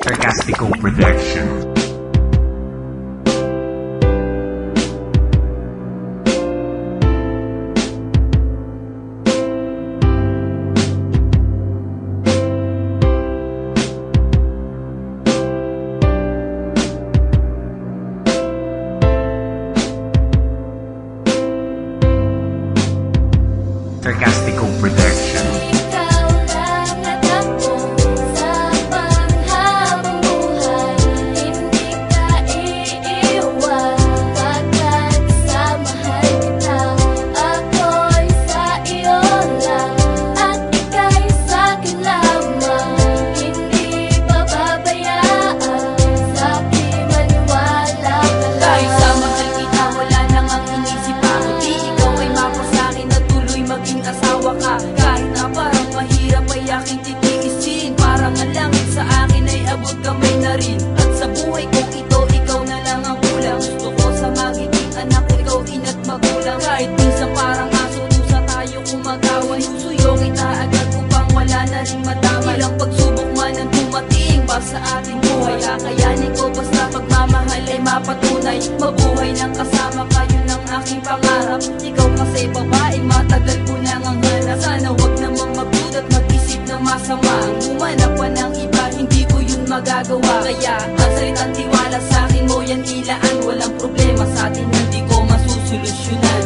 Sarcastical Production. Sarcastical Production. Kahit na parang mahirap ay aking titiisin. Parang ang langit sa akin ay abot kamay na rin. At sa buhay ko ito, ikaw na lang ang kulang. Gusto ko sa magiging anak ko, ikaw ina't magulang. Kahit minsan parang aso, dusa tayo kumagawan. Susuyo kita agad upang wala na rin madama. Ilang pagsubok man ang dumating pa sa ating buhay. Kakayanin ko basta pagmamahal ay mapatunay. Mabuhay ng kasama kayo ng aking pangarap. Ikaw kasi babaeng matagal ko nang ang hanap. Sana wag namang magduda't mag-isip ng masama. Humanap pa ng iba, hindi ko yun magagawa. Kaya ang salitang tiwala sa akin mo yan ilaan. Walang problema sa atin, hindi ko masusolusyonan.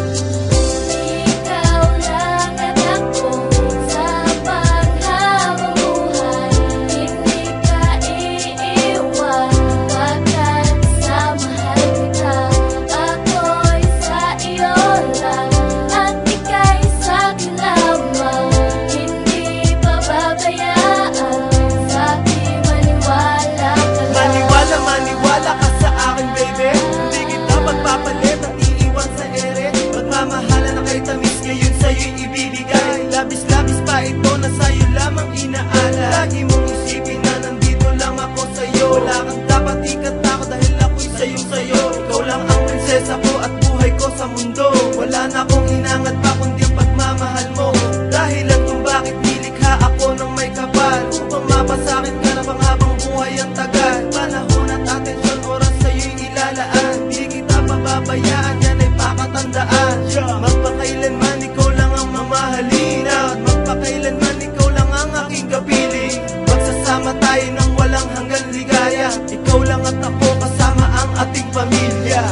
Labis-labis pa ito na sa'yo lamang inaala. Lagi mong isipin na nandito lang ako sa'yo. Wala kang dapat ikatakot dahil ako'y sayong-sayo. Ikaw lang ang prinsesa ko at buhay ko sa mundo. Wala na akong hinangat pa kundi ang pagmamahal mo. Dahilan kung bakit nilikha ako ng may kapal. Upang mapasakit ka na pang habang buhay ang tagal. Panahon at atensyon, oras sa'yo'y ilalaan. Di kita pababayaan, yan ay pakatandaan. Magpakailanman ikaw lang ang mamahalin. Magpakailanman ikaw lang ang aking kapiling. Magsasama tayo ng walang hanggang ligaya. Ikaw lang at ako kasama ang ating pamilya.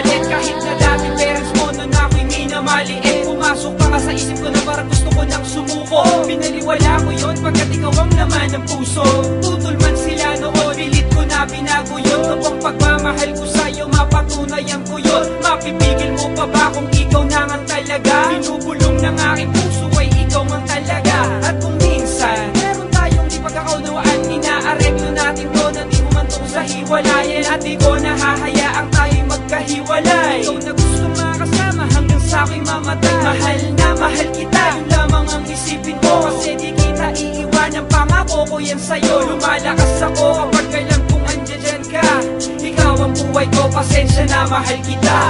Kahit na dating parents mo nun ako'y minamaliit. Pumasok pa nga sa isip ko na parang gusto ko nang sumuko. Pinaliwala ko yun pagkat ikaw ang laman ng puso. Tutol man sila noon, pilit ko na binago yun. Kapag pagmamahal ko sa'yo, mapatunayan ko yun. Mapipigil mo pa ba kung ikaw na nga talaga? Binubulong ng aking puso ay ikaw ang talaga. At kung minsan meron tayong di pagkakaunawaan, inaareglo natin to na di humantong sa hiwalayan. At di ko nahahayaang tayo'y magkahiwalay. Ikaw na gusto makasama hanggang sa ako'y mamatay. Mahal na mahal kita, yun lamang ang isipin ko. Kasi di kita iiwanan, pangako ko yan sa'yo. Lumalakas ako kapag alam kung andyan ka. Ikaw ang buhay ko, pasensya na mahal kita.